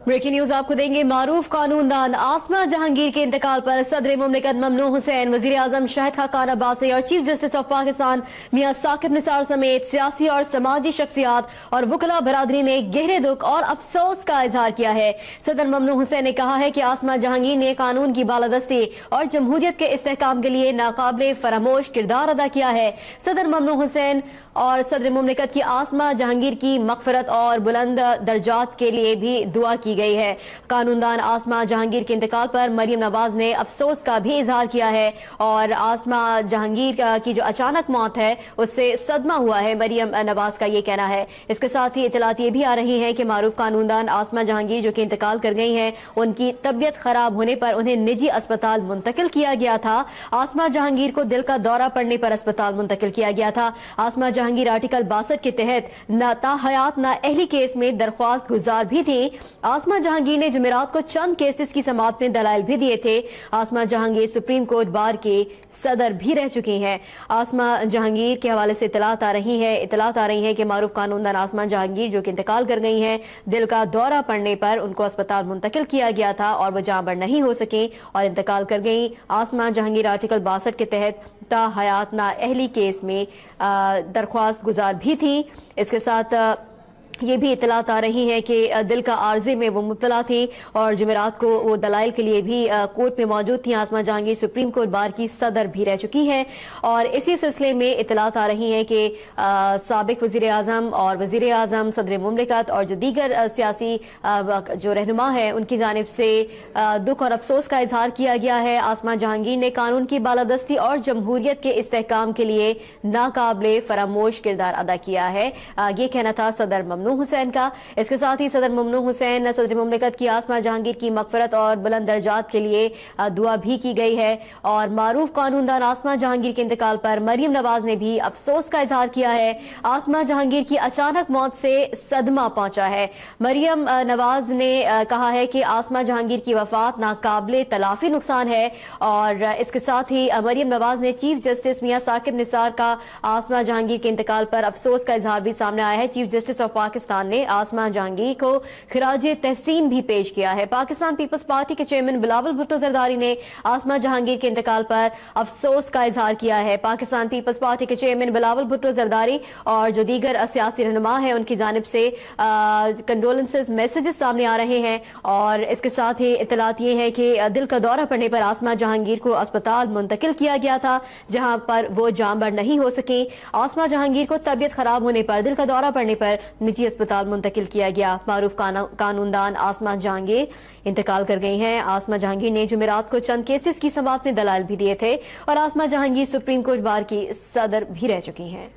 Breaking news आपको देंगे। मारूफ कानूनदान आसमा जहांगीर के इंतकाल पर सदर मुमलिकत ममनून हुसैन, वजीर आजम शाहिद खाकान अब्बासी और चीफ जस्टिस ऑफ पाकिस्तान मियां साकिब निसार समेत सियासी और समाजी शख्सियात और वकला बरादरी ने गहरे दुख और अफसोस का इजहार किया है। सदर ममनून हुसैन ने कहा है कि आसमा जहांगीर ने कानून की बालादस्ती और जमहूरियत के इस्तेहकाम के लिए नाकाबिले फरामोश किरदार अदा किया है। सदर ममनून हुसैन और सदर मुमलिकत की आसमा जहांगीर की मगफरत और बुलंद दर्जात के लिए भी दुआ की गई है। कानूनदान आसमा जहांगीर के इंतकाल पर मरियम नवाज ने अफसोस का भी इजहार किया है और आसमा जहांगीर की जो अचानक मौत है उससे सदमा हुआ है, मरियम नवाज का ये कहना है। इसके साथ ही इतलात ये भी आ रही है कि मारूफ कानूनदान आसमा जहांगीर जो कि इंतकाल कर गई हैं, उनकी तबीयत खराब होने पर उन्हें निजी अस्पताल मुंतकिल किया गया था। आसमा जहांगीर को दिल का दौरा पड़ने पर अस्पताल मुंतकिल किया गया था। आसमा जहांगीर आर्टिकल 62 के तहत ना ताहयात ना अहली केस में दरख्वास्त गुजार भी थी। आसमा जहांगीर ने जुमेरात को चंद केसेस की समाअत में दलाइल भी दिए थे। आसमा जहांगीर सुप्रीम कोर्ट बार के सदर भी रह चुकी हैं। आसमा जहांगीर के हवाले से इतलात आ रही है कि मारूफ कानूनदान आसमा जहांगीर जो कि इंतकाल कर गई हैं, दिल का दौरा पड़ने पर उनको अस्पताल मुंतकिल किया गया था और वो जांबर नहीं हो सके और इंतकाल कर गई। आसमा जहांगीर आर्टिकल 62 के तहत ताहयात ना अहली केस में दरख्वास्त गुजार भी थी। इसके साथ ये भी इतलात आ रही है कि दिल का आर्जे में वो मुब्तला थी और जुमेरात को वो दलाइल के लिए भी कोर्ट में मौजूद थी। आसमा जहांगीर सुप्रीम कोर्ट बार की सदर भी रह चुकी हैं और इसी सिलसिले में इतलात आ रही है कि साबिक वजीर आजम और वजीर आजम सदर मुमलिकत और जो दीगर सियासी जो रहनुमा है उनकी जानिब से दुख और अफसोस का इजहार किया गया है। आसमा जहांगीर ने कानून की बालादस्ती और जमहूरियत के इस्तेहकाम के लिए नाकाबिले फरामोश किरदार अदा किया है, ये कहना था सदर ममनून हुसैन का। इसके साथ ही सदर ममनून हुसैन सदर मुमलिकत की आसमा जहांगीर की मगफरत और बुलंद दर्जात के लिए दुआ भी की गई है और मारूफ कानूनदान आसमा जहांगीर के इंतकाल पर मरियम नवाज ने भी अफसोस का इजहार किया है। आसमा जहांगीर की अचानक मौत से सदमा पहुंचा है। मरियम नवाज ने कहा है कि आसमा जहांगीर की वफात नाकाबिले तलाफी नुकसान है और इसके साथ ही मरियम नवाज ने चीफ जस्टिस मियां साकिब निसार का आसमा जहांगीर के इंतकाल पर अफसोस का इजहार भी सामने आया है। चीफ जस्टिस ऑफ पाकिस्तान ने आसमा जहांगीर को खिराजे तहसीन भी पेश किया है। पाकिस्तान पीपल्स पार्टी के चेयरमैन बिलावल भुट्टो जरदारी ने आसमा जहांगीर के इंतकाल पर अफसोस का इजहार किया है। पाकिस्तान पीपल्स पार्टी के चेयरमैन बिलावल भुट्टो जरदारी और जो दीगर सियासी रहनुमा है उनकी जानिब से कंडोलेंसेस मैसेजेस सामने आ रहे हैं और इसके साथ ही इतलात ये है कि दिल का दौरा पड़ने पर आसमा जहांगीर को अस्पताल मुंतकिल किया गया था जहां पर वो जांबर नहीं हो सके। आसमा जहांगीर को तबीयत खराब होने पर, दिल का दौरा पड़ने पर निजी अस्पताल मुंतकिल किया गया। मारूफ कानूनदान आसमा जहांगीर इंतकाल कर गई हैं। आसमा जहांगीर ने जुमेरात को चंद केसेस की समाअत में दलाइल भी दिए थे और आसमा जहांगीर सुप्रीम कोर्ट बार की सदर भी रह चुकी हैं।